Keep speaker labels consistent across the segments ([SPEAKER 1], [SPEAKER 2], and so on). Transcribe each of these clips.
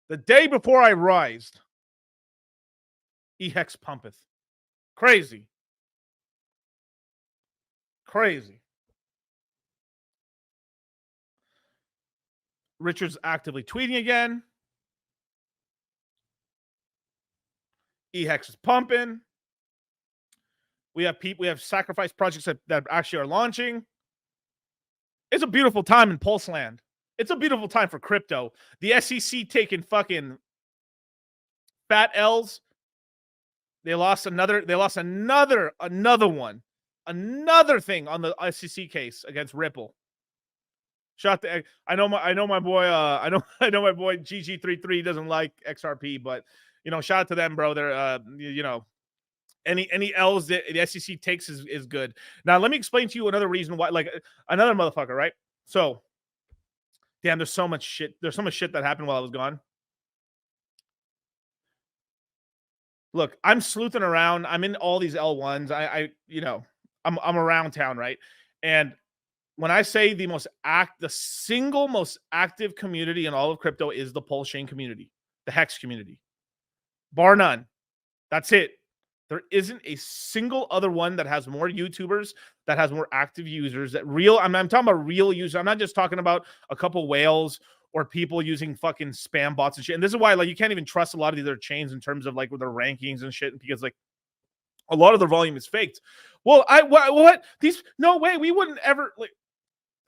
[SPEAKER 1] The day before I rised, Ehex pumpeth. Crazy. Crazy. Richard's actively tweeting again. Ehex is pumping. We have sacrifice projects that actually are launching. It's a beautiful time in Pulse Land. It's a beautiful time for crypto. The SEC taking fucking fat L's. They lost another one. Another thing on the SEC case against Ripple. Shout to I know my boy I know my boy GG33 doesn't like XRP, but shout out to them, bro. They're any L's that the SEC takes is good. Now let me explain to you another reason why, like another motherfucker, right? So damn, there's so much shit that happened while I was gone. Look, I'm sleuthing around. I'm in all these L1s. I'm around town, right? And when I say the single most active community in all of crypto is the Pulse Chain community, the Hex community, bar none. That's it. There isn't a single other one that has more YouTubers, that has more active users. I'm talking about real users. I'm not just talking about a couple whales or people using fucking spam bots and shit. And this is why, like, you can't even trust a lot of these other chains in terms of like with their rankings and shit, because like a lot of the volume is faked. Well, what these? No way, we wouldn't ever like.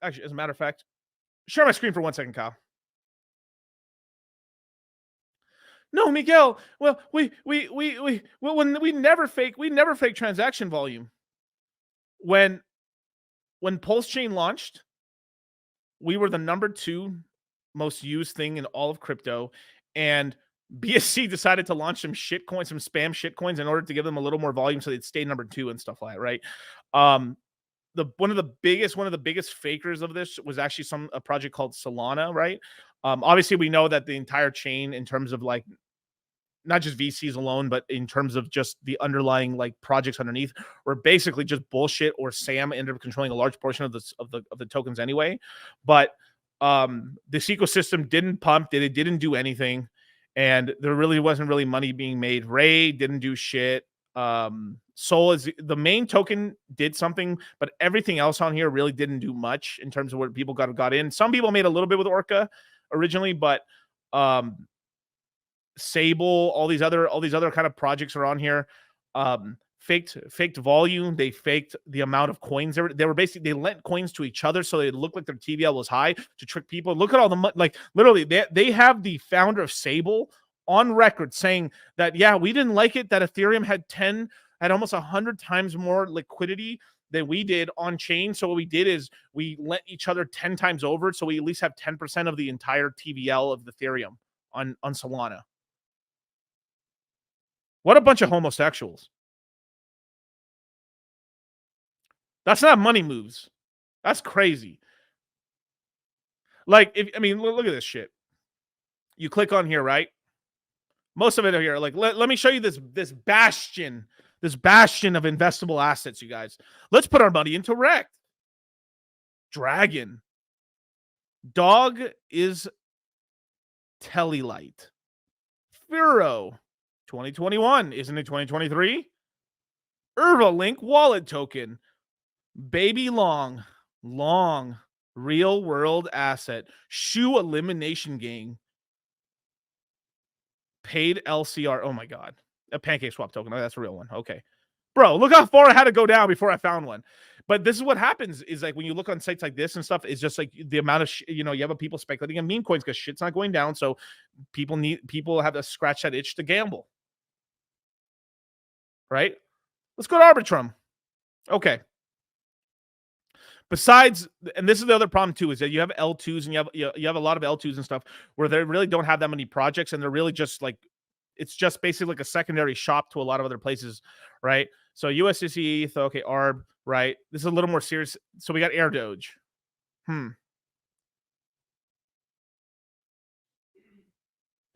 [SPEAKER 1] Actually, as a matter of fact, share my screen for 1 second, Kyle. No, Miguel. Well, when we never fake transaction volume. When Pulse Chain launched, we were the number 2 most used thing in all of crypto, and BSC decided to launch some shit coins, some spam shit coins, in order to give them a little more volume, so they'd stay number 2 and stuff like that, right? One of the biggest fakers of this was actually a project called Solana, right? Obviously, we know that the entire chain, in terms of like not just VCs alone, but in terms of just the underlying like projects underneath, were basically just bullshit, or Sam ended up controlling a large portion of the tokens anyway. But this ecosystem didn't pump, it didn't do anything, and there really wasn't money being made. Ray didn't do shit. Sol is the main token, did something, but everything else on here really didn't do much in terms of what people got in. Some people made a little bit with Orca originally, but Sable, all these other kind of projects are on here. Faked volume. They faked the amount of coins. They were basically, they lent coins to each other so they looked like their TVL was high to trick people. Look at all the like literally they have the founder of Sable on record saying that, yeah, we didn't like it that Ethereum had almost 100 times more liquidity than we did on chain. So what we did is we lent each other 10 times over, so we at least have 10% of the entire TVL of Ethereum on Solana. What a bunch of homosexuals. That's not money moves. That's crazy. Like, look at this shit. You click on here, right? Most of it are here. Like, let me show you this bastion of investable assets, you guys. Let's put our money into Rect. Dragon. Dog is Telelight. Firo. 2021. Isn't it 2023? Link wallet token. Baby long real world asset. Shoe elimination game. Paid LCR. Oh my god. A pancake swap token. Oh, that's a real one. Okay. Bro, look how far I had to go down before I found one. But this is what happens is, like, when you look on sites like this and stuff, it's just like the amount of you have people speculating in meme coins because shit's not going down. So people have to scratch that itch to gamble. Right? Let's go to Arbitrum. Okay. Besides, and this is the other problem too, is that you have L2s and you have a lot of L2s and stuff where they really don't have that many projects, and they're really just like, it's just basically like a secondary shop to a lot of other places, right? So USDC, ETH, okay, ARB, right? This is a little more serious. So we got Air Doge. And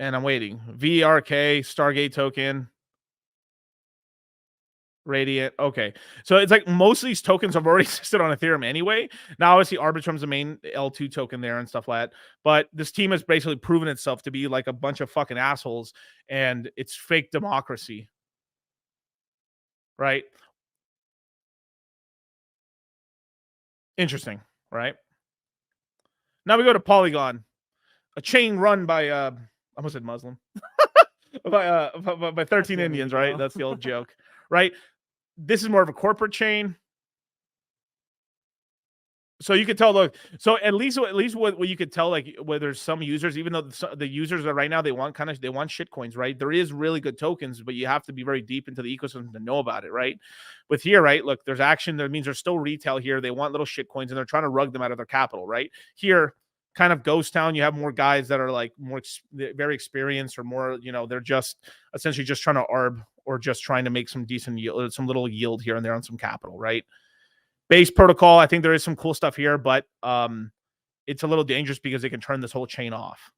[SPEAKER 1] I'm waiting. VRK, Stargate token. Radiant. Okay. So it's like most of these tokens have already existed on Ethereum anyway. Now, obviously, Arbitrum's the main L2 token there and stuff like that. But this team has basically proven itself to be like a bunch of fucking assholes, and it's fake democracy. Right? Interesting. Right? Now we go to Polygon, a chain run by I almost said Muslim. by 13 Indians, right? That's the old joke. Right? This is more of a corporate chain. So you could tell, look. So at least what you could tell, like where there's some users, even though the users are right now, they want shit coins, right? There is really good tokens, but you have to be very deep into the ecosystem to know about it, right? With here, right? Look, there's action. That means there's still retail here. They want little shit coins, and they're trying to rug them out of their capital, right? Here, kind of ghost town. You have more guys that are like very experienced, or more, they're just essentially just trying to arb or just trying to make some decent yield, some little yield here and there on some capital, right? Base protocol, I think there is some cool stuff here, but it's a little dangerous because they can turn this whole chain off.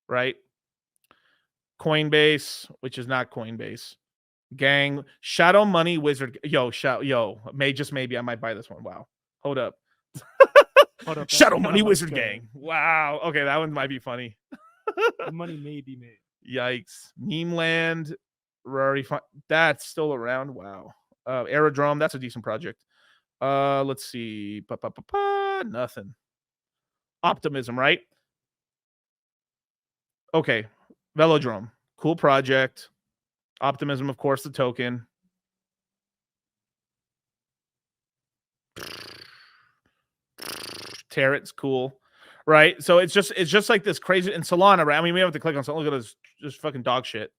[SPEAKER 1] Right? Coinbase, which is not Coinbase. Gang, Shadow Money Wizard. Maybe I might buy this one. Wow. Hold up. Shadow Money Wizard Gang. Wow. Okay, that one might be funny.
[SPEAKER 2] The money may be made.
[SPEAKER 1] Yikes. Meme Land. That's still around. Wow. Aerodrome, that's a decent project. Let's see. Nothing. Optimism, right? Okay. Velodrome, cool project. Optimism, of course, the token. Tarot's cool, right? So it's just like this crazy. And Solana, right? I mean, we have to click on something. Look at this, just fucking dog shit.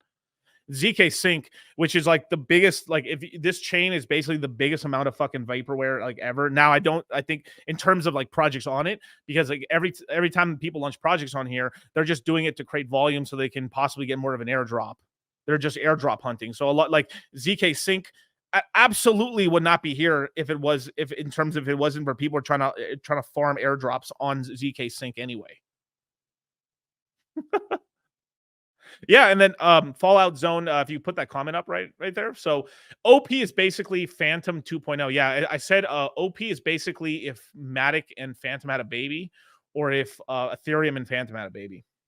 [SPEAKER 1] ZK Sync, which is like the biggest, like if this chain is basically the biggest amount of fucking vaporware like ever. Now I think in terms of like projects on it, because like every time people launch projects on here, they're just doing it to create volume so they can possibly get more of an airdrop. They're just airdrop hunting. So a lot like ZK Sync absolutely would not be here if it wasn't for people trying to farm airdrops on ZK Sync anyway. Yeah, and then Fallout Zone, if you put that comment up right there. So OP is basically Phantom 2.0. Yeah, I said OP is basically if Matic and Phantom had a baby, or if Ethereum and Phantom had a baby.